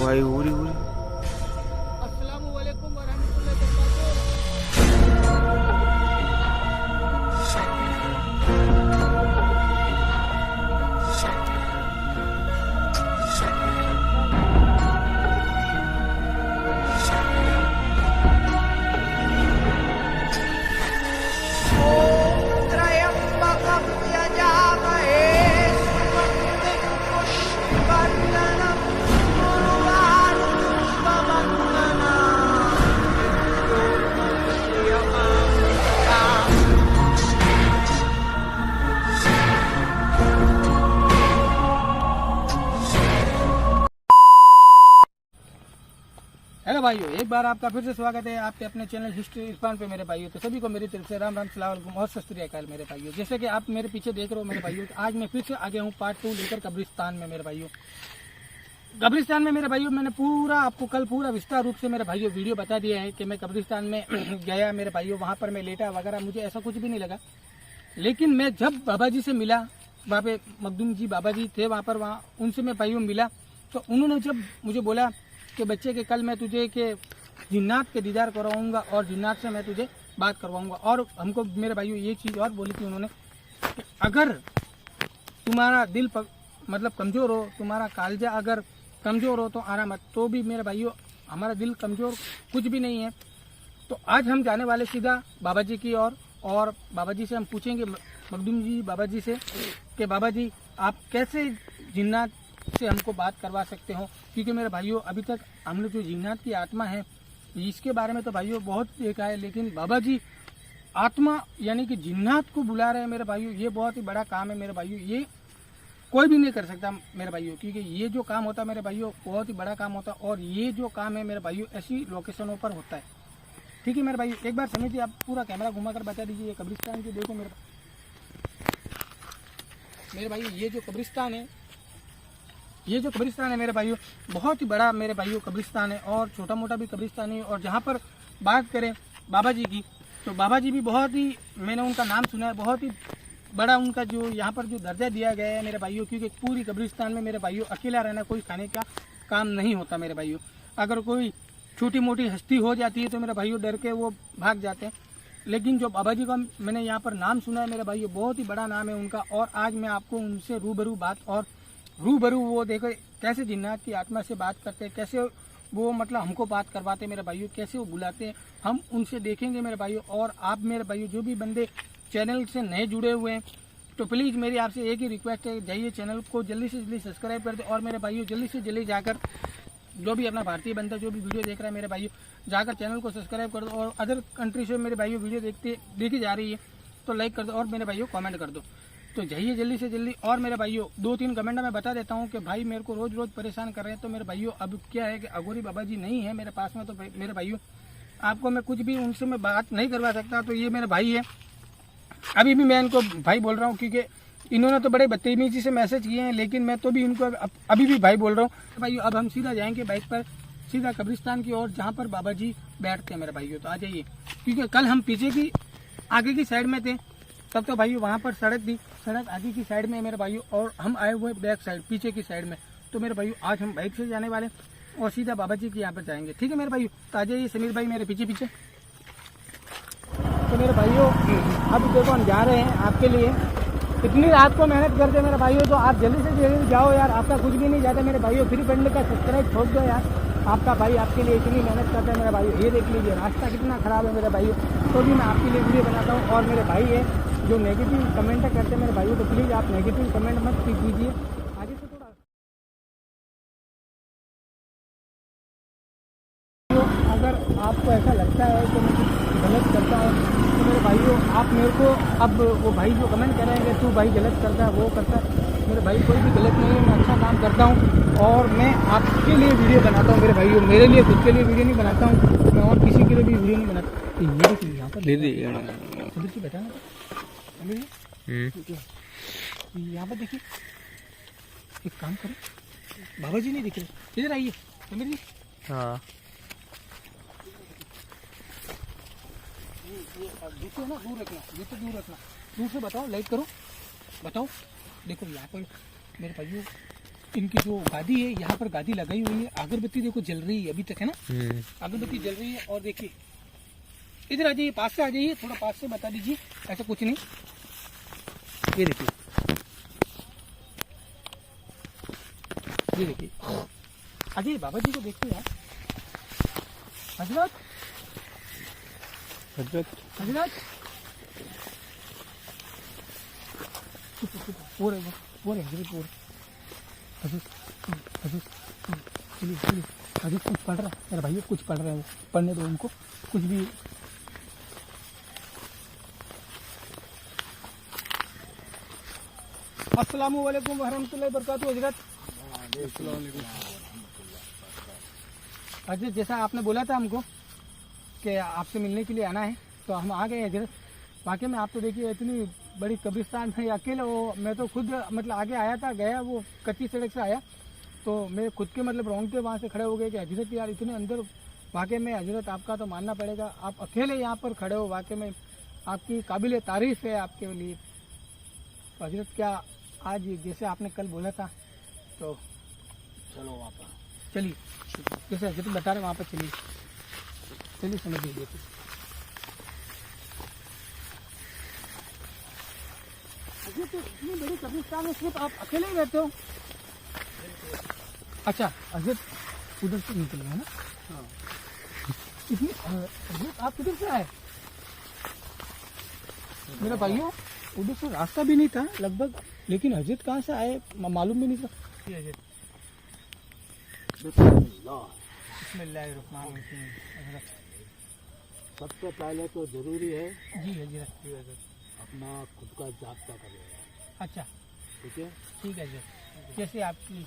भाई उरी उरी। अस्सलामु अलैकुम वरहमतुल्लाहि वबरकातुहू। त्र्यंबकं यजामहे सुगन्धिं पुष्टिवर्धनम् हेलो भाइयों, एक बार आपका फिर से स्वागत है आपके अपने चैनल हिस्ट्री इरफान पे मेरे भाइयों। तो सभी को मेरी तरफ से राम राम सलाम अलैकुम और सत श्री अकाल मेरे भाइयों। जैसे कि आप मेरे पीछे देख रहे हो मेरे भाइयों, आज मैं फिर से आ गया हूँ पार्ट 2 लेकर कब्रिस्तान में मेरे भाइयों। कब्रिस्तान में मेरे भाइयों मैंने पूरा आपको कल पूरा विस्तार रूप से मेरे भाइयों वीडियो बता दिया है कि मैं कब्रिस्तान में गया मेरे भाइयों, वहाँ पर मैं लेटा वगैरह, मुझे ऐसा कुछ भी नहीं लगा। लेकिन मैं जब बाबा जी से मिला, वहाँ पे मखदूम जी बाबा जी थे वहाँ पर, वहाँ उनसे मैं भाइयों मिला, तो उन्होंने जब मुझे बोला कि बच्चे के कल मैं तुझे के जिन्नात के दीदार करवाऊंगा और जिन्नात से मैं तुझे बात करवाऊंगा। और हमको मेरे भाइयों ये चीज़ और बोली थी उन्होंने कि अगर तुम्हारा दिल मतलब कमज़ोर हो, तुम्हारा कालजा अगर कमज़ोर हो तो आना मत। तो भी मेरे भाइयों हमारा दिल कमज़ोर कुछ भी नहीं है। तो आज हम जाने वाले सीधा बाबा जी की ओर, और बाबा जी से हम पूछेंगे मखदूम जी बाबा जी से कि बाबा जी आप कैसे जिन्नात से हमको बात करवा सकते हो। क्योंकि मेरे भाइयों अभी तक हमने जो जिन्नात की आत्मा है इसके बारे में तो भाइयों बहुत देखा है, लेकिन बाबा जी आत्मा यानी कि जिन्नात को बुला रहे हैं मेरे भाइयों, ये बहुत ही बड़ा काम है मेरे भाइयों। ये कोई भी नहीं कर सकता मेरे भाइयों, क्योंकि ये जो काम होता है मेरे भाइयों बहुत ही बड़ा काम होता है, और ये जो काम है मेरे भाइयों ऐसी लोकेशनों पर होता है। ठीक है मेरे भाइयों, एक बार समझिए, आप पूरा कैमरा घुमा कर बता दीजिए। ये कब्रिस्तान की देखो मेरे भाइयों, ये जो कब्रिस्तान है, ये जो कब्रिस्तान है मेरे भाइयों बहुत ही बड़ा मेरे भाइयों कब्रिस्तान है, और छोटा मोटा भी कब्रिस्तान है। और जहाँ पर बात करें बाबा जी की, तो बाबा जी भी बहुत ही, मैंने उनका नाम सुना है, बहुत ही बड़ा उनका जो यहाँ पर जो दर्जा दिया गया है मेरे भाइयों। क्योंकि पूरी कब्रिस्तान में मेरे भाइयों अकेला रहना कोई खाने का काम नहीं होता मेरे भाइयों। अगर कोई छोटी मोटी हस्ती हो जाती है तो मेरे भाइयों डर के वो भाग जाते हैं। लेकिन जो बाबा जी का मैंने यहाँ पर नाम सुना है मेरे भाइयों बहुत ही बड़ा नाम है उनका, और आज मैं आपको उनसे रूबरू बात और रूबरू वो देखो कैसे जिन्नात की आत्मा से बात करते हैं, कैसे वो मतलब हमको बात करवाते हैं मेरे भाइयों, कैसे वो बुलाते हैं, हम उनसे देखेंगे मेरे भाइयों। और आप मेरे भाइयों जो भी बंदे चैनल से नए जुड़े हुए हैं तो प्लीज़ मेरी आपसे एक ही रिक्वेस्ट है, जाइए चैनल को जल्दी से जल्दी सब्सक्राइब कर दे। और मेरे भाइयों जल्दी से जल्दी जाकर जो भी अपना भारतीय बंदा जो भी वीडियो देख रहा है मेरे भाइयों, जाकर चैनल को सब्सक्राइब कर दो। और अदर कंट्री से मेरे भाइयों वीडियो देखी जा रही है तो लाइक कर दो, और मेरे भाइयों कमेंट कर दो। तो जाइए जल्दी से जल्दी। और मेरे भाइयों 2-3 कमेंट में बता देता हूँ कि भाई मेरे को रोज़ रोज़ परेशान कर रहे हैं। तो मेरे भाइयों अब क्या है कि अघोरी बाबा जी नहीं है मेरे पास में, तो मेरे भाइयों आपको मैं कुछ भी उनसे मैं बात नहीं करवा सकता। तो ये मेरे भाई है, अभी भी मैं इनको भाई बोल रहा हूँ, क्योंकि इन्होंने तो बड़े बदतमीजी से मैसेज किए हैं, लेकिन मैं तो भी इनको अभी भी भाई बोल रहा हूँ। भाइयों अब हम सीधा जाएंगे बाइक पर सीधा कब्रिस्तान की ओर जहाँ पर बाबा जी बैठते हैं मेरे भाइयों। तो आ जाइए, क्योंकि कल हम पीछे की आगे की साइड में थे, तब तो भाइयों वहाँ पर सड़क थी, सड़क आगे की साइड में मेरे भाइयों, और हम आए हुए बैक साइड पीछे की साइड में। तो मेरे भाइयों आज हम बाइक से जाने वाले और सीधा बाबा जी के यहाँ पर जाएंगे। ठीक है मेरे भाइयों, तो आ जाइए समीर भाई मेरे पीछे पीछे। तो मेरे भाइयों अब देखो हम जा रहे हैं आपके लिए, इतनी रात को मेहनत करते मेरे भाइयों, तो आप जल्दी से जल्दी जाओ यार, आपका कुछ भी नहीं जाता मेरे भाइयों। फ्री बंडल का सब्सक्राइब छोड़ दो यार, आपका भाई आपके लिए इतनी मेहनत करता है मेरे भाइयों। ये देख लीजिए रास्ता कितना ख़राब है मेरे भाइयों, तो भी मैं आपके लिए वीडियो बनाता हूँ। और मेरे भाई है जो नेगेटिव कमेंट करते हैं मेरे भाइयों, तो प्लीज़ आप नेगेटिव कमेंट मत कीजिए। आगे से थोड़ा अगर आपको ऐसा लगता है कि मैं कुछ गलत करता हूँ तो मेरे भाइयों आप मेरे को, अब वो भाई जो कमेंट करेंगे तू भाई गलत करता है वो करता है, मेरे भाई कोई भी गलत नहीं है, मैं अच्छा काम करता हूँ और मैं आपके लिए वीडियो बनाता हूँ मेरे भाइयों। मेरे लिए खुद के लिए वीडियो नहीं बनाता हूँ मैं, और किसी के लिए भी वीडियो नहीं बनाता। ये देखिए यहाँ पर बैठा ना यहाँ पर देखिए, एक काम करो, बाबा जी नहीं दिख रहे, इधर आइए समीर जी। हाँ जूते ना दूर रखना, जूते दूर रखना, दूर से बताओ, लाइट करो, बताओ। देखो यहाँ पर मेरे भाइयों इनकी जो गादी है, यहाँ पर गादी लगाई हुई है। अगरबत्ती देखो जल रही है अभी तक, है ना, अगरबत्ती जल रही है। और देखिए इधर आ जाइए, पास से आ जाइए, थोड़ा पास से बता दीजिए। ऐसा कुछ नहीं, ये देखिए, ये देखिए। अजय बाबा जी को देखते यार। हजरत, हजरत, हजरत, वो रहे हजरत, वो हजरत, हजरत, चलिए चलिए। हजरत कुछ पढ़ रहा है मेरा भाई, कुछ पढ़ रहा है, वो पढ़ने दो उनको, कुछ भी। अस्सलामु अलैकुम वरहमतुल्लाहि वबरकातुहू। हजरत, हजरत जैसा आपने बोला था हमको कि आपसे मिलने के लिए आना है, तो हम आ गए हजरत। वाकई में आप तो देखिए इतनी बड़ी कब्रिस्तान में अकेले हो। मैं तो खुद मतलब आगे आया था, गया वो कच्ची सड़क से आया, तो मैं खुद के मतलब रोंगटे वहाँ से खड़े हो गए कि हजरत यार इतने अंदर। वाकई में हजरत आपका तो मानना पड़ेगा, आप अकेले यहाँ पर खड़े हो, वाकई में आपकी काबिल तारीफ है आपके लिए। तो हजरत क्या आज जैसे आपने कल बोला था, तो चलो वहाँ पर चलिए, जैसे हजरत बता रहे वहाँ पर चलिए, चलिए समझ लीजिए। तो इतनी बड़ी कब्रिस्तान है, सिर्फ आप अकेले ही रहते हो? अच्छा हजरत उधर से निकल गए ना? हाँ। इतनी हजरत आप किधर से आए मेरा भाइयों? उधर से रास्ता भी नहीं था लगभग, लेकिन हजरत कहाँ से आए मालूम भी नहीं था। बिस्मिल्लाहिर्रहमानिर्रहीम। सबसे पहले तो जरूरी है जी हजरत, अपना खुद का जाब्ता कर लेना। अच्छा ठीक है, ठीक है हजरत, कैसे आपकी?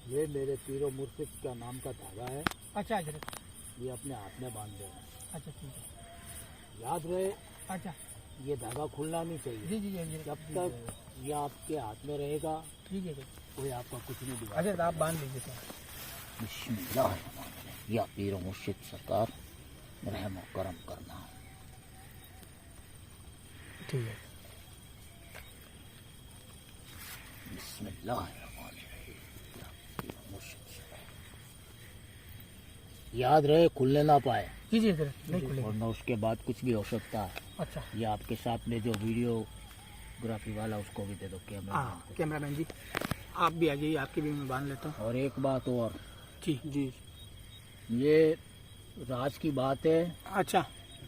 ये मेरे पीरो मुर्शिद का नाम का धागा है। अच्छा हजरत, ये अपने हाथ में बांध देना। अच्छा ठीक है, याद रहे, अच्छा ये धागा खुलना नहीं चाहिए। जी जी हजरत, जब तक ये आपके हाथ में रहेगा ठीक है कोई आपका कुछ नहीं दिखा। हजरत, आप बांध लीजिए सर। बिस्मिल्लाह या पीरो मुर्शिद सरकार रहम और करम करना। ठीक है, बिस्मिल्लाह याद रहे, खुलने ना पाए। जी जी हजरत, नहीं खुलेगा। वरना उसके बाद कुछ भी हो सकता है। अच्छा ये आपके साथ में जो वीडियोग्राफी वाला, उसको भी दे दो कैमरा। हाँ कैमरामैन जी, आप भी आ जाइए, आपके भी मैं बांध लेता हूँ। और एक बात और, जी जी, ये राज की बात है, अच्छा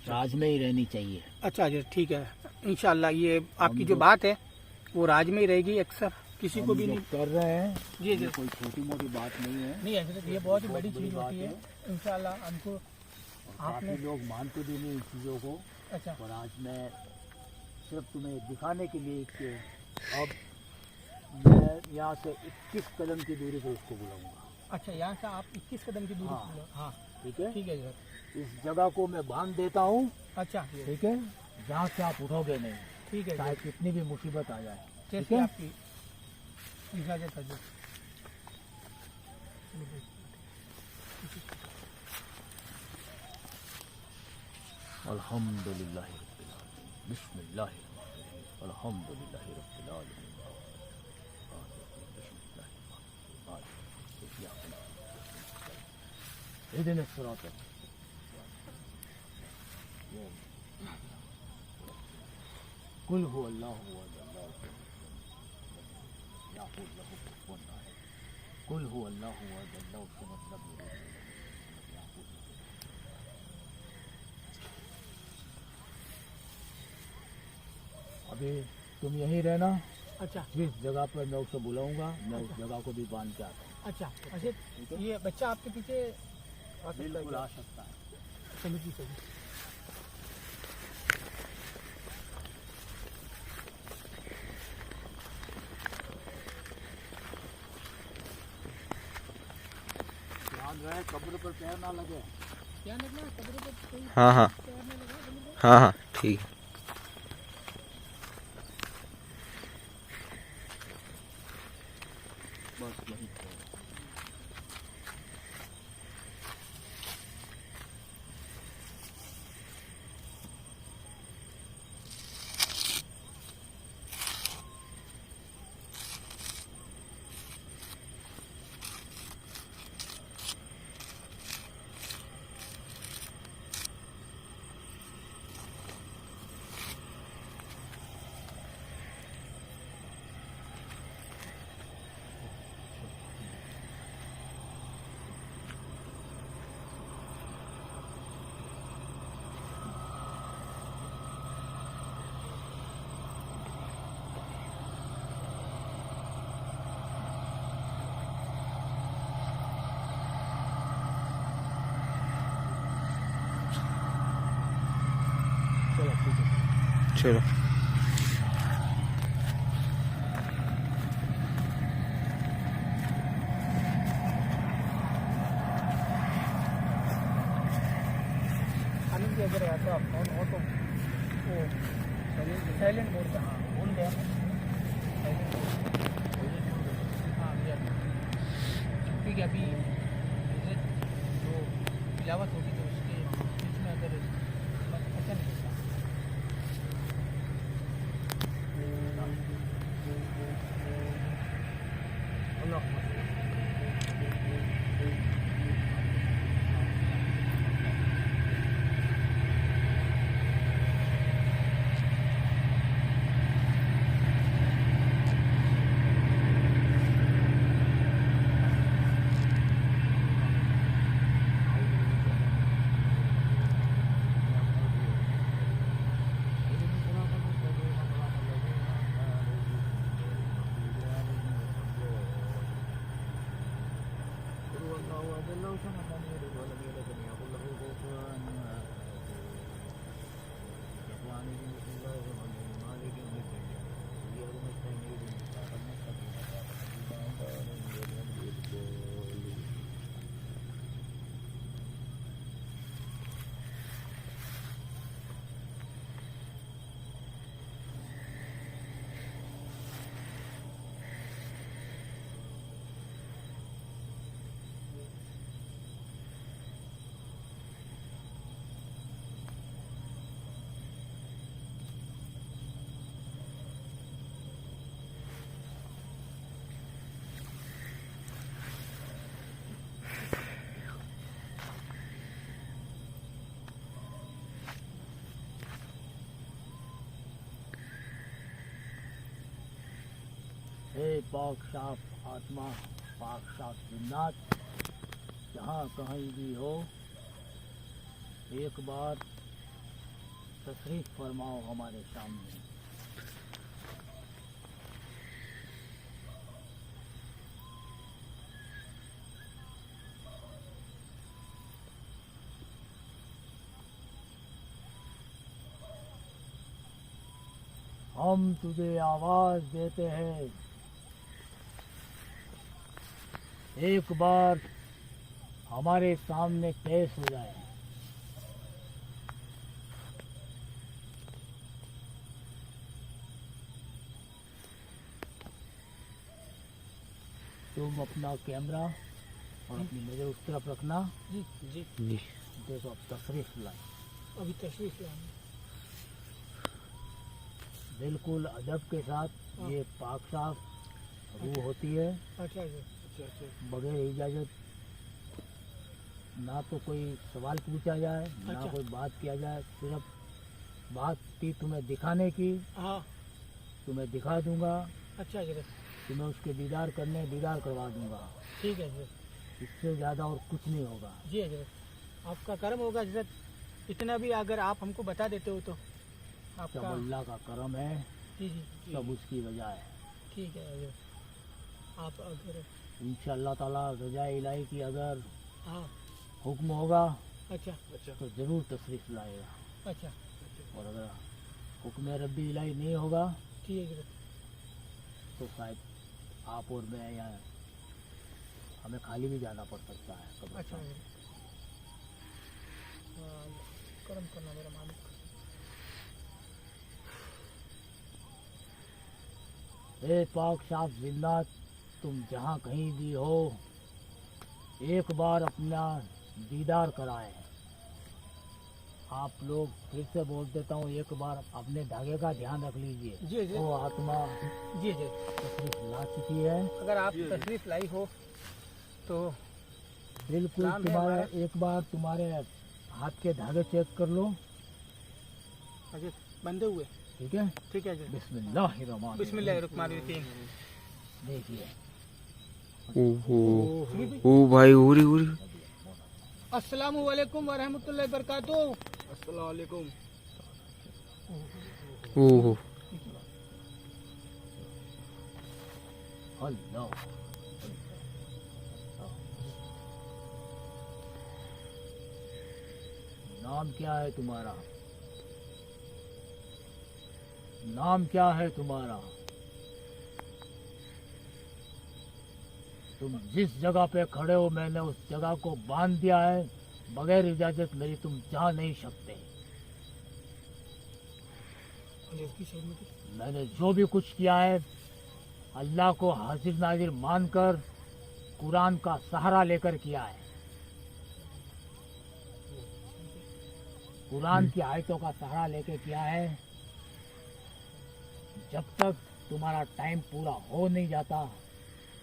राज में ही रहनी चाहिए। अच्छा हजरत, ठीक है इंशाल्लाह। ये आपकी जो बात है वो राज में ही रहेगी, अक्सर किसी को भी नहीं कर रहे हैं। जी ये हजरत, कोई छोटी मोटी बात नहीं है। नहीं हजरत, ये बहुत ही बड़ी चीज़ होती है इंशाल्लाह। हमको काफी लोग मानते भी नहीं इन चीज़ों को, अच्छा पर आज मैं सिर्फ तुम्हें दिखाने के लिए कि अब मैं यहाँ से 21 कदम की दूरी पे उसको बुलाऊंगा। अच्छा, यहाँ से आप 21 कदम की दूरी हाँ। पर हो। हाँ ठीक है, ठीक है हजरत, इस जगह को मैं बांध देता हूँ। अच्छा ठीक है, जहाँ से आप उठोगे नहीं, ठीक है चाहे हजरत, कितनी भी मुसीबत आ जाए। ठीक जैसे है, आपकी इजाज़त हजरत। अल्हम्दुलिल्लाह रब्बिल आलमीन, बिस्मिल्लाह अल्हम्दुलिल्लाह रब्बिल आलमीन, इहदिना सिरातल कुल हु अल्लाहु अहद याकुल लहु कुफुवन अहद, कुल हु अल्लाहु अहद अल्लाहु Samad lam yalid walam yakul lahu। अभी तुम यहीं रहना। अच्छा जिस जगह पर मैं उसे बुलाऊंगा, मैं उस जगह को भी बांध के आता हूँ। अच्छा अच्छा, ये बच्चा आपके पीछे आ सकता है बिल्कुल क्या? आ सकता है। चलो जी चलिए। ध्यान रहे, कब्र पर पैर ना लगे। क्या लगना है कब्र पर कोई हाँ हाँ पैर नहीं लगा कब्र पर? हाँ हाँ ठीक है। बस यही चलो आनंद जी अगर ऐसा फोन हो तो वो साइलेंट मोड पे हाँ बोल गया हाँ भैया क्योंकि अभी जैसे जो तिलावत होगी तो उसके बीच में अगर अच्छा नहीं लगता। हे पाक साफ आत्मा, पाक साफ जिन्नात, जहाँ कहीं भी हो एक बार तशरीफ फरमाओ हमारे सामने। हम तुझे आवाज देते हैं, एक बार हमारे सामने पेश हो जाए। तुम अपना कैमरा और अपनी नजर उस तरफ रखना। जी जी जी देखो अब तशरीफ लाई, अभी तशरीफ लाएंगे। बिल्कुल अदब के साथ। हाँ। ये पाक साफ रूह होती है, अच्छा जी अच्छा अच्छा बगैर इजाजत ना तो कोई सवाल पूछा जाए ना अच्छा। कोई बात किया जाए। सिर्फ बात थी तुम्हें दिखाने की, हाँ तुम्हें दिखा दूंगा, अच्छा जी तुम्हें उसके दीदार करवा दूंगा। ठीक है जी इससे ज़्यादा और कुछ नहीं होगा। जी हजरत आपका कर्म होगा हजरत। इतना भी अगर आप हमको बता देते हो तो सब आपका अल्लाह का करम है, जी जी सब उसकी वजह है। ठीक है हजरत। आप अगर इंशाअल्लाह ताला रजा इलाही की अगर हाँ हुक्म होगा अच्छा अच्छा तो ज़रूर तशरीफ लाएगा, अच्छा और अगर हुक्म रब्बी इलाही नहीं होगा ठीक है हजरत। तो शायद आप और मैं या हमें खाली भी जाना पड़ सकता है अच्छा कब्रिस्तान। हजरत। कर्म करना मेरा मालिक। ए पाक साफ जिन्नात, तुम जहाँ कहीं भी हो एक बार अपना दीदार कराएं। आप लोग फिर से बोल देता हूँ, एक बार अपने धागे का ध्यान रख लीजिए। जी जी वो आत्मा जी जी तशरीफ ला चुकी है। अगर आप तशरीफ लाई हो तो बिल्कुल नाम है तुम्हारे हमारा। एक बार तुम्हारे हाथ के धागे चेक कर लो, अच्छा बंधे हुए ठीक है। ठीक है जी बिस्मिल्लाहिर्रहमानिर्रहीम। बिस्मिल्लाहिर्रहमानिर्रहीम। देखिए ओ भाई उरी उरी अस्सलामु अलैकुम व रहमतुल्लाहि व बरकातुहू। अस्सलाम वालेकुम। ओहो अल्लाह। नाम क्या है तुम्हारा? नाम क्या है तुम्हारा? तुम जिस जगह पे खड़े हो मैंने उस जगह को बांध दिया है, बगैर इजाजत मेरी तुम जा नहीं सकते। मैंने जो भी कुछ किया है अल्लाह को हाजिर नाजिर मानकर कुरान का सहारा लेकर किया है, कुरान की आयतों का सहारा लेकर किया है। जब तक तुम्हारा टाइम पूरा हो नहीं जाता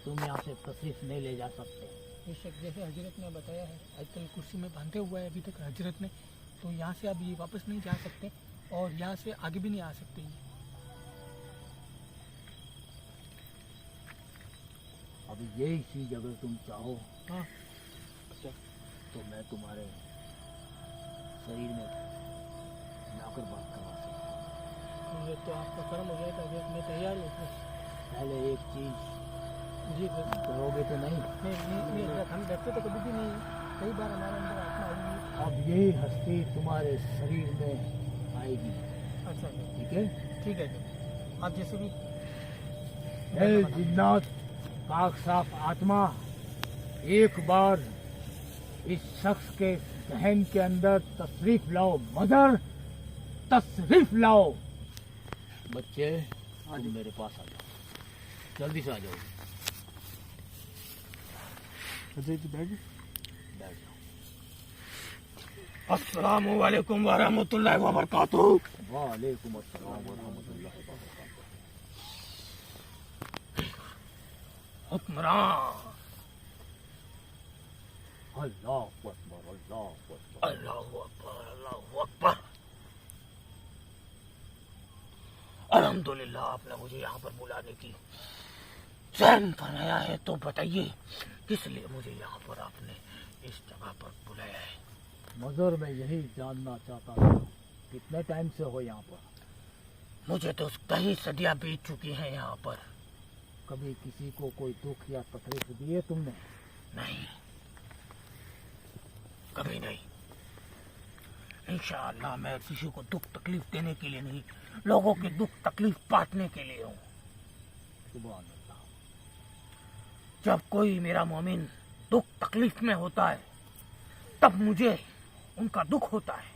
तुम यहाँ से तशरीफ नहीं ले जा सकते। बेशक जैसे हजरत ने बताया है, आजकल कुर्सी में बांधे हुआ है अभी तक हजरत ने, तो यहाँ से अब ये वापस नहीं जा सकते और यहाँ से आगे भी नहीं आ सकते। अब यही चीज अगर तुम चाहो हाँ तो मैं तुम्हारे शरीर में लाकर बात करवा सकता हूँ। ये तो आपका कर्म हो जाएगा, मैं तैयार हूँ। पहले एक चीज जी करोगे तो नहीं? नहीं, हम डरते तो कभी भी नहीं, कई बार हमारे अंदर आत्मा आएगी। अब यही हस्ती तुम्हारे शरीर में आएगी। अच्छा ठीक है? ठीक है जी, आप जैसे भी। हे जिन्नात, पाक साफ आत्मा, एक बार इस शख्स के जहन के अंदर तशरीफ लाओ। मदर, तशरीफ लाओ। बच्चे तुम मेरे पास आ जाओ, जल्दी से आ जाओ। बैठ जाओ। अस्सलामु अलैकुम व रहमतुल्लाहि व बरकातुहू। वालेकुम अस्सलाम व रहमतुल्लाहि व बरकातुहू। हुक्मरान। अल्लाहु अकबर, अल्लाहु अकबर। अल्लाहु अकबर, अल्लाहु अकबर। अल्हम्दुलिल्लाह, आपने मुझे यहाँ पर बुलाने की चैन फरमाया है, तो बताइए किस लिए मुझे यहाँ पर आपने इस जगह पर बुलाया है? मगर मैं यही जानना चाहता था, कितने टाइम से हो यहाँ पर? मुझे तो कई सदियां बीत चुकी हैं यहाँ पर। कभी किसी को कोई दुख या तकलीफ दी है तुमने? नहीं, कभी नहीं। इंशाअल्लाह मैं किसी को दुख तकलीफ देने के लिए नहीं, लोगों के दुख तकलीफ बांटने के लिए हूँ। सुभान अल्लाह। जब कोई मेरा मोमिन दुख तकलीफ में होता है तब मुझे उनका दुख होता है।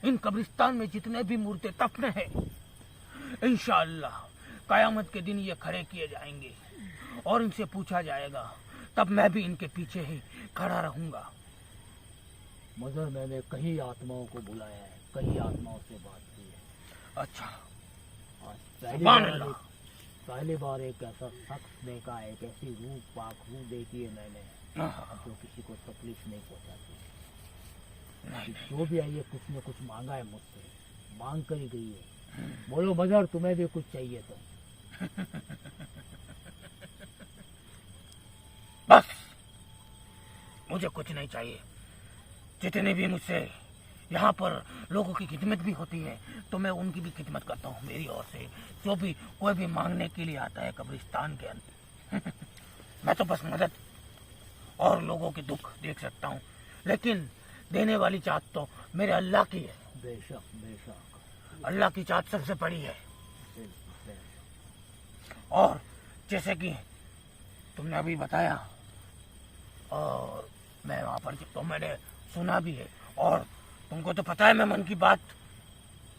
इन कब्रिस्तान में जितने भी मुर्दे दफन हैं, इंशाअल्लाह कयामत के दिन ये खड़े किए जाएंगे और इनसे पूछा जाएगा, तब मैं भी इनके पीछे ही खड़ा रहूंगा। मगर मैंने कई आत्माओं को बुलाया है, कई आत्माओं से बात की है। अच्छा, आज सुभान अल्लाह। पहली बार एक ऐसा शख्स देखा है, एक ऐसी रूह, पाक रूह देखी है मैंने, जो किसी को तकलीफ नहीं पहुंचाती। जो भी आई है कुछ न कुछ मांगा है मुझसे, मांग कर ही गई है। बोलो मगर तुम्हें भी कुछ चाहिए तो? बस मुझे कुछ नहीं चाहिए। जितने भी मुझसे यहाँ पर लोगों की खिदमत भी होती है तो मैं उनकी भी खिदमत करता हूँ। मेरी ओर से जो भी कोई भी मांगने के लिए आता है कब्रिस्तान के अंदर, मैं तो बस मदद और लोगों के दुख देख सकता हूँ, लेकिन देने वाली चाहत तो मेरे अल्लाह की है। बेशक बेशक, अल्लाह की चाहत सबसे बड़ी है। और जैसे कि तुमने अभी बताया और मैं वहाँ पर तो मैंने सुना भी है, और तुमको तो पता है मैं मन की बात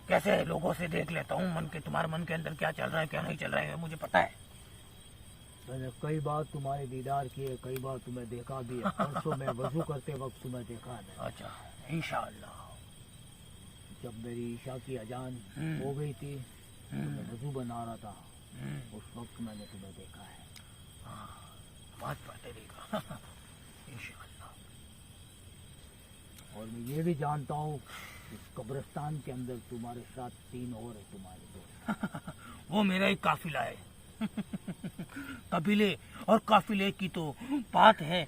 कैसे लोगों से देख लेता हूँ। मन के तुम्हारे मन के अंदर क्या चल रहा है क्या नहीं चल रहा है मुझे पता है। मैंने कई बार तुम्हारे दीदार किए, कई बार तुम्हें देखा भी है। परसों मैं वजू करते वक्त तुम्हें देखा है। अच्छा, इंशाअल्लाह। जब मेरी ईशा की अजान हो गई थी तो मैं वजू बना रहा था, उस वक्त मैंने तुम्हें देखा है। बात पढ़ते देखा। इंशाअल्लाह। और मैं ये भी जानता हूँ इस कब्रिस्तान के अंदर तुम्हारे साथ 3 और है तुम्हारे दोस्त। वो मेरा एक काफिला है। कबीले और काफिले की तो बात है।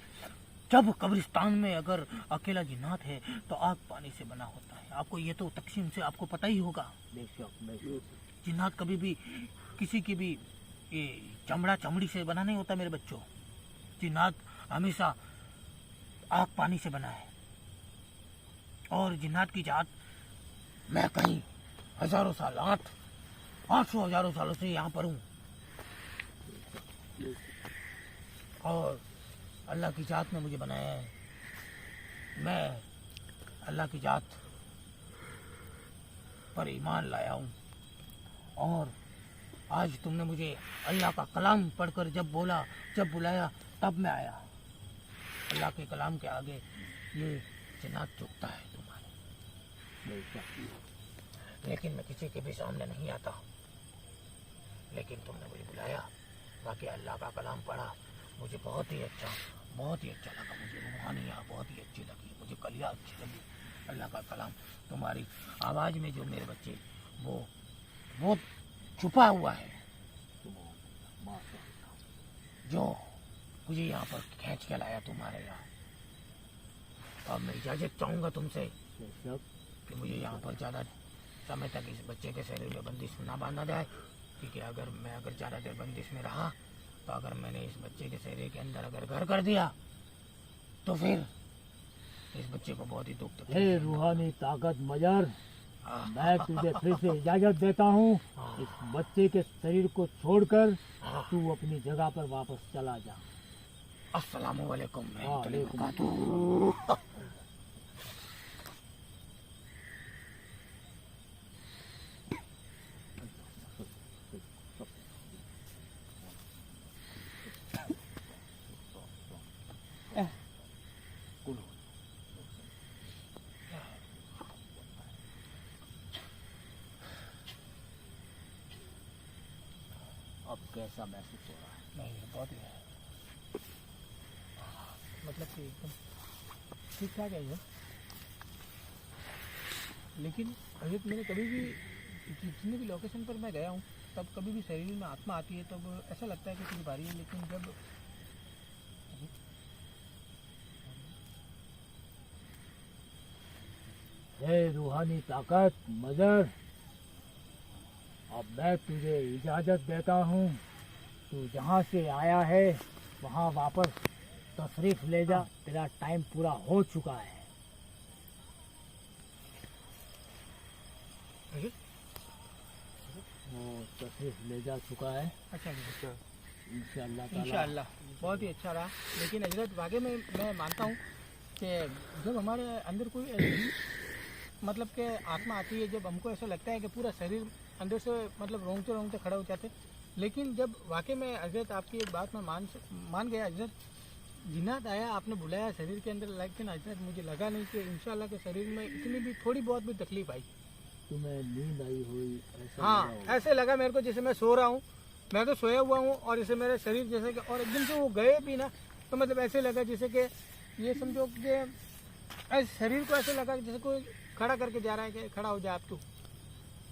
जब कब्रिस्तान में अगर अकेला जिन्नात है तो आग पानी से बना होता है। आपको ये तो तकसीम से आपको पता ही होगा। जिन्नात कभी भी किसी की भी ये चमड़ा चमड़ी से बना नहीं होता मेरे बच्चों। जिन्नात हमेशा आग पानी से बना है। और जिन्नात की जात मैं कहीं हजारों सालात 800 हजारों सालों से यहाँ पर हूँ और अल्लाह की जात ने मुझे बनाया है। मैं अल्लाह की जात पर ईमान लाया हूँ और आज तुमने मुझे अल्लाह का कलाम पढ़कर जब बुलाया तब मैं आया। अल्लाह के कलाम के आगे ये जन्नत झुकता है तुम्हारे, लेकिन मैं किसी के भी सामने नहीं आता। लेकिन तुमने मुझे बुलाया, बाकी अल्लाह का कलाम पढ़ा, मुझे बहुत ही अच्छा लगा। मुझे रूहानियाँ बहुत ही अच्छी लगी, मुझे कलिया अच्छी लगी। अल्लाह का कलाम तुम्हारी आवाज़ में जो मेरे बच्चे वो छुपा हुआ है, जो मुझे यहाँ पर खींच के लाया तुम्हारे यहाँ। अब मैं इजाज़त चाहूँगा तुमसे कि मुझे यहाँ पर ज़्यादा समय तक इस बच्चे के शरीर में बंदिश ना बांधा जाए, क्योंकि अगर ज़्यादा देर बंदिश में रहा तो अगर मैंने इस बच्चे के शरीर के अंदर अगर घर कर दिया तो फिर इस बच्चे को बहुत ही दुख तकलीफ हे रूहानी ताकत मजर, मैं तुझे फिर से इजाजत देता हूँ। इस बच्चे के शरीर को छोड़कर तू अपनी जगह पर वापस चला जा। अस्सलामु अलैकुम वालेकुम। अब कैसा महसूस हो रहा है? नहीं, बहुत ही मतलब कि एकदम ठीक ठाक है ये। लेकिन अभी मैंने कभी भी जितनी भी लोकेशन पर मैं गया हूँ तब कभी भी शरीर में आत्मा आती है तब ऐसा लगता है कि कुछ भारी है, लेकिन जब हे रूहानी ताकत मजर, अब मैं तुझे इजाजत देता हूँ। तू जहाँ से आया है वहाँ वापस तशरीफ ले जा। तेरा टाइम पूरा हो चुका है। वो तशरीफ ले जा चुका है। अच्छा इंशाअल्लाह ताला। इंशाअल्लाह बहुत ही अच्छा रहा। लेकिन हजरत वाकई में मैं मानता हूँ कि जब हमारे अंदर कोई ऐसी मतलब कि आत्मा आती है, जब हमको ऐसा लगता है कि पूरा शरीर अंदर से मतलब रोंगटे खड़ा हो जाते, लेकिन जब वाकई में हजरत आपकी एक बात मैं मान गया हजरत, जिन्नात आया, आपने बुलाया शरीर के अंदर, लेकिन हजरत मुझे लगा नहीं कि इंशाल्लाह के शरीर में इतनी भी थोड़ी बहुत भी तकलीफ आई। तुम्हें नींद आई हुई ऐसा हाँ, लगा होगा। ऐसे लगा मेरे को जैसे मैं सो रहा हूँ। मैं तो सोया हुआ हूँ और जैसे मेरे शरीर जैसे कि और एकदम से वो गए भी ना, तो मतलब ऐसे लगा जैसे कि ये समझो कि ऐसे शरीर को ऐसे लगा जैसे कोई खड़ा करके जा रहा है कि खड़ा हो जाए आप तू।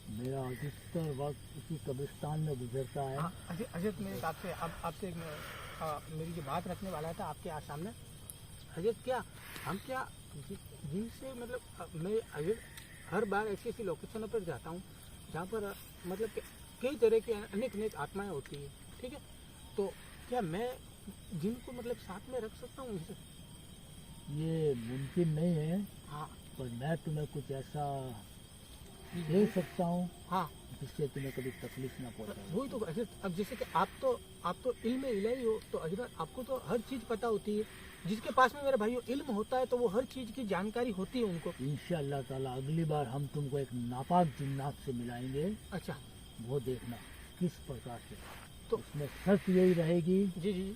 मेरा अधिकतर वक्त इसी कब्रिस्तान में गुजरता है। हाँ, हजरत मेरे आपसे मेरी जो बात रखने वाला था आपके आज सामने हजरत, क्या जिनसे मतलब मैं हजरत हर बार ऐसी लोकेशनों पर जाता हूँ जहाँ पर मतलब कई तरह की अनेक आत्माएं होती है, ठीक है, तो क्या मैं जिनको मतलब साथ में रख सकता हूँ इसे? ये मुमकिन नहीं है, हाँ पर मैं तुम्हें कुछ ऐसा दे सकता हूँ हाँ, जिससे तुम्हें कभी तकलीफ ना पहुंचे। वही तो हजरत। अब जैसे कि आप तो इल्म इलाही हो, तो हजरत आपको तो हर चीज़ पता होती है। जिसके पास में मेरे भाइयों इल्म होता है तो वो हर चीज़ की जानकारी होती है उनको। इंशाअल्लाह ताला अगली बार हम तुमको एक नापाक जिन्नात से मिलाएंगे। अच्छा, वो देखना किस प्रकार से। तो उसमें शर्त यही रहेगी, जी जी,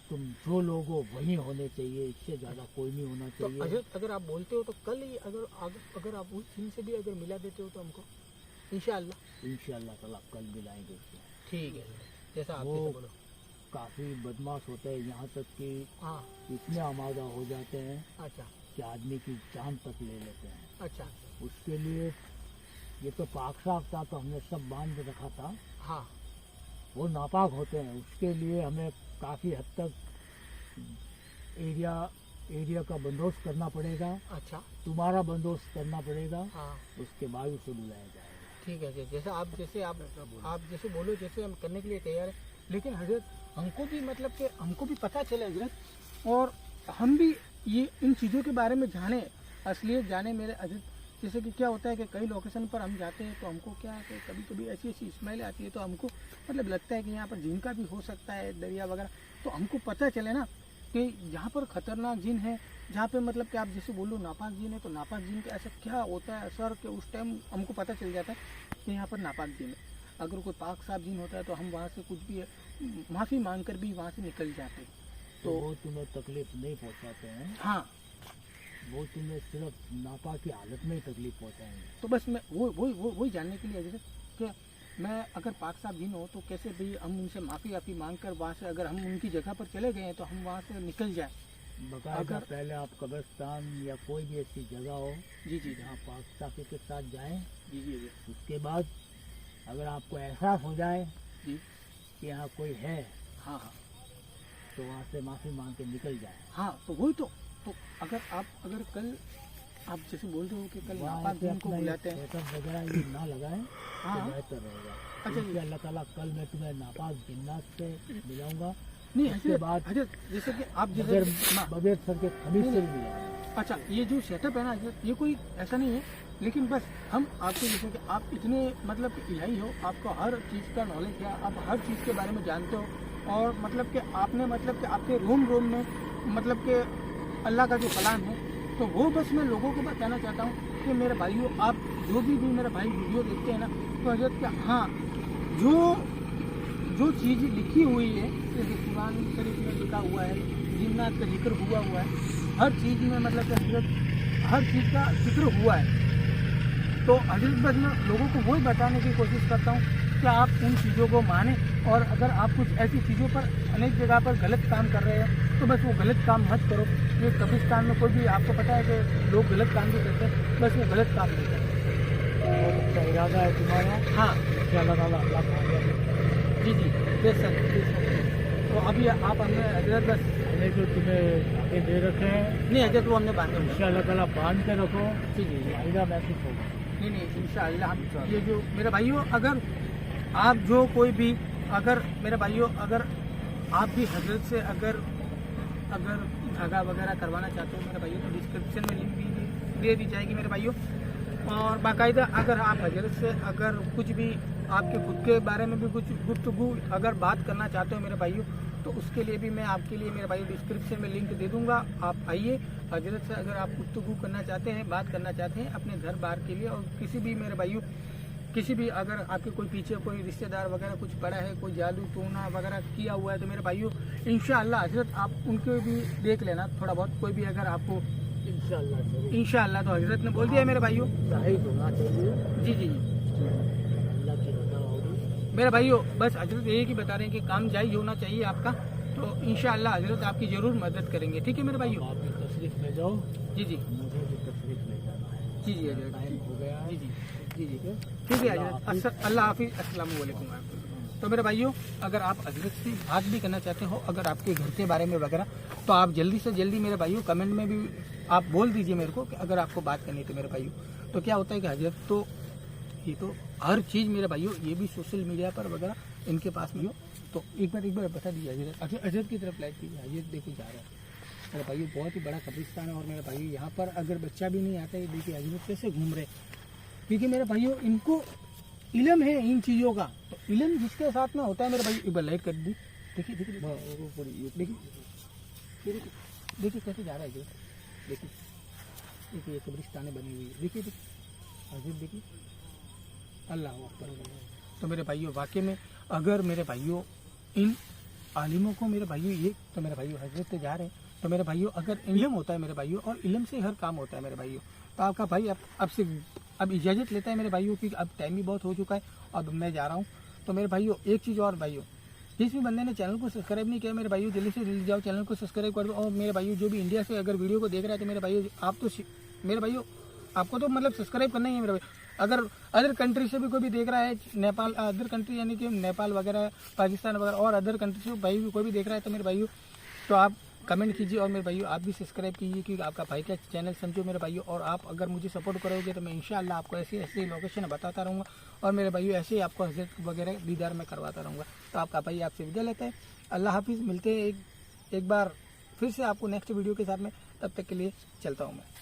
तुम जो लोग हो वही होने चाहिए, इससे ज्यादा कोई नहीं होना तो चाहिए। हजरत अगर आप बोलते हो तो कल ही अगर आप उस दिन से भी अगर मिला देते हो तो हमको इंशाअल्लाह इंशाअल्लाह ताला कल मिलाएंगे उससे। ठीक है, जैसा आप वो जैसे बोलो। काफी बदमाश होते हैं, यहाँ तक कि हाँ, इतने आमादा हो जाते हैं अच्छा कि आदमी की जान तक ले लेते हैं। अच्छा, उसके लिए ये तो पाक साफ था तो हमने सब बांध रखा था, हाँ वो नापाक होते हैं। उसके लिए हमें काफ़ी हद तक एरिया का बंदोबस्त करना पड़ेगा, अच्छा, तुम्हारा बंदोबस्त करना पड़ेगा, हाँ उसके बाद उसे बुलाया जाएगा। ठीक है, जैसे आप जैसे बोलो, जैसे हम करने के लिए तैयार है। लेकिन हजरत हमको भी मतलब कि हमको भी पता चले हजरत, और हम भी ये इन चीज़ों के बारे में जाने, असलियत जाने मेरे हजरत। जैसे कि क्या होता है कि कई लोकेशन पर हम जाते हैं तो हमको क्या है कि कभी कभी ऐसी ऐसी स्मेल आती है तो हमको मतलब लगता है कि यहाँ पर जिन का भी हो सकता है दरिया वगैरह, तो हमको पता चले ना कि यहाँ पर खतरनाक जिन है, जहाँ पे मतलब कि आप जैसे बोलो नापाक जिन है, तो नापाक जिन का ऐसा क्या होता है असर कि उस टाइम हमको पता चल जाता है कि यहाँ पर नापाक जिन है। अगर कोई पाक साफ जिन होता है तो हम वहाँ से कुछ भी माफ़ी मांग कर भी वहाँ से निकल जाते हैं। तो वो तुम्हें तकलीफ नहीं पहुंचाते हैं, हाँ, वो तुम्हें सिर्फ नापाक की हालत में ही तकलीफ पहुंचाएंगे। तो बस मैं वही जानने के लिए जैसे कि मैं अगर पाक साहब जिन हो तो कैसे भी हम उनसे माफ़ी मांग कर वहाँ से अगर हम उनकी जगह पर चले गए हैं तो हम वहाँ से निकल जाए। बकायदा अगर पहले आप कब्रिस्तान या कोई भी ऐसी जगह हो जी जी जहाँ पाक साफी के साथ जाएं, जी जी जी उसके बाद अगर आपको एहसास हो जाए जी कि यहाँ कोई है हाँ हाँ तो वहाँ से माफ़ी मांग के निकल जाए। हाँ, तो वही तो अगर कल आप जैसे बोल रहे हो कि कल वहाँ नापाक से जिन को अपना ये बुलाते हैं, सेटअप वगैरह ये ना लगाएं हाँ तो बेहतर रहेगा। अच्छा जी। इंशाअल्लाह अल्लाह ताला कल मैं तुम्हें नापाक जिन्नात से मिलाऊंगा, नहीं उसके हजरत बाद हजरत जैसे कि आप बगैर जैसे बगैर सर के खमीस से भी मिलाऊंगा। अच्छा ये जो सेटअप है ना हजरत, ये कोई ऐसा नहीं है, लेकिन बस हम आपको जैसे कि आप इतने मतलब इलाही हो, आपको हर चीज़ का नॉलेज है, आप हर चीज़ के बारे में जानते हो और मतलब कि आपने मतलब कि आपके रोम रोम में मतलब कि अल्लाह का जो कलाम है, तो वो बस मैं लोगों को बताना चाहता हूँ कि मेरे भाइयों, आप जो भी मेरे भाई वीडियो देखते हैं ना, तो हजरत क्या हाँ जो चीज़ लिखी हुई है जैसे कुरान शरीफ में लिखा हुआ है, जिन्नात का जिक्र हुआ है, हर चीज़ में मतलब कि हजरत हर चीज़ का जिक्र हुआ है। तो हजरत बस मैं लोगों को वही बताने की कोशिश करता हूँ कि आप उन चीज़ों को माने, और अगर आप कुछ ऐसी चीज़ों पर अनेक जगह पर गलत काम कर रहे हैं तो बस वो गलत काम मत करो। ये कब्रिस्तान में कोई भी आपको पता है कि लोग गलत काम भी करते हैं, बस वो गलत काम नहीं करते। बहुत अच्छा इरादा है तुम्हारा। हाँ इंशाअल्लाह ताला अल्लाह कामयाब करेगा। जी जी बेशक बेशक। तो अभी आप हमने हजरत बस हमने जो तुम्हें धागे दे रखे हैं नहीं हजरत वो हमने बांधे हुए हैं। इंशाअल्लाह ताला बांध के रखो, जी जी जी। फायदा महसूस होगा। नहीं इंशाअल्लाह हम ये जो मेरे भाइयों, अगर आप जो कोई भी अगर मेरे भाइयों अगर आप भी हजरत से अगर धागा वगैरह करवाना चाहते हो मेरे भाइयों, तो डिस्क्रिप्शन में लिंक भी दे दी जाएगी मेरे भाइयों। और बाकायदा अगर आप हजरत से अगर कुछ भी आपके खुद के बारे में भी कुछ गुफ्तगू अगर बात करना चाहते हो मेरे भाइयों, तो उसके लिए भी मैं आपके लिए मेरे भाइयों डिस्क्रिप्शन में लिंक दे दूंगा। आप आइए हजरत से अगर आप गुफ्तगू करना चाहते हैं, बात करना चाहते हैं अपने घर बार के लिए, और किसी भी मेरे भाइयों किसी भी अगर आपके कोई पीछे कोई रिश्तेदार वगैरह कुछ पड़ा है, कोई जादू टोना वगैरह किया हुआ है, तो मेरे भाइयों इंशाअल्लाह हजरत आप उनके भी देख लेना थोड़ा बहुत, कोई भी अगर आपको इंशाअल्लाह जरूर इंशाअल्लाह। तो हजरत ने बोल दिया है मेरे भाइयों। शाहिद होना चाहिए, जी जी जी अल्लाह की रजा होगी। मेरे भाइयों, बस हजरत यही की बता रहे हैं कि काम जायज़ होना चाहिए आपका, तो इंशाअल्लाह हजरत आपकी ज़रूर मदद करेंगे। ठीक है मेरे भाइयों। आप भी तशरीफ ले जाओ, जी जी मुझे भी तशरीफ ले जाना है। जी जी हजरत टाइम हो गया है। जी जी जी जी ठीक है हजरत। अल्लाह हाफिज़, अस्सलाम वालेकुम। तो मेरे भाइयों, अगर आप हजरत से बात भी करना चाहते हो अगर आपके घर के बारे में वगैरह, तो आप जल्दी से जल्दी मेरे भाइयों कमेंट में भी आप बोल दीजिए मेरे को कि अगर आपको बात करनी है तो मेरे भाइयों। तो क्या होता है कि हजरत तो ये तो हर चीज़ मेरे भाइयों, ये भी सोशल मीडिया पर वगैरह इनके पास भी हो, तो एक बार बता दीजिए हजरत। हजरत की तरफ लाइक कीजिए, हजरत देखो जा रहा है मेरे भाइयों, बहुत ही बड़ा कब्रिस्तान है। और मेरे भाइयों यहाँ पर अगर बच्चा भी नहीं आता है, देखिए हजरत कैसे घूम रहे, क्योंकि मेरे भाइयों इनको इल्म है इन चीज़ों का। तो इल्म जिसके साथ में होता है मेरे भाई, एक बार लाइक कर दी, देखिए देखिए देखिए कैसे जा रहा है हजरत, देखिए ये कब्रिस्तान बनी हुई है, देखिए हजरत देखिए, अल्लाह अकबर। तो मेरे भाइयों वाकई में अगर मेरे भाइयों इन आलिमों को मेरे भाइयों ये, तो मेरे भाइयों हजरत से जा रहे हैं, तो मेरे भाइयों अगर इल्म होता है मेरे भाइयों, और इल्म से हर काम होता है मेरे भाइयों, तो आपका भाई अब इजाज़त लेता है मेरे भाइयों की, अब टाइम भी बहुत हो चुका है, अब मैं जा रहा हूँ। तो मेरे भाइयों एक चीज़ और भाइयों, जिस भी बंदे ने चैनल को सब्सक्राइब नहीं किया मेरे भाइयों, जल्दी से जल्दी जाओ चैनल को सब्सक्राइब कर दो। और मेरे भाइयों जो भी इंडिया से अगर वीडियो को देख रहा है, तो मेरे भाइयों आप तो मेरे भाइयों आपको तो मतलब सब्सक्राइब करना ही है मेरे भाई। अगर अदर कंट्री से भी कोई भी देख रहा है, नेपाल अदर कंट्री यानी कि नेपाल वगैरह, पाकिस्तान वगैरह और अदर कंट्री से भाई भी कोई भी देख रहा है, तो मेरे भाइयों तो आप कमेंट कीजिए, और मेरे भाइयों आप भी सब्सक्राइब कीजिए, क्योंकि आपका भाई का चैनल समझो मेरे भाइयों। और आप अगर मुझे सपोर्ट करोगे तो मैं इंशाअल्लाह आपको ऐसी ऐसी लोकेशन बताता रहूँगा, और मेरे भाइयों ऐसे ही आपको हजरत वगैरह दीदार में करवाता रहूँगा। तो आपका भाई आपसे विदा लेता है, अल्लाह हाफिज़। मिलते हैं एक बार फिर से आपको नेक्स्ट वीडियो के साथ में, तब तक के लिए चलता हूँ मैं।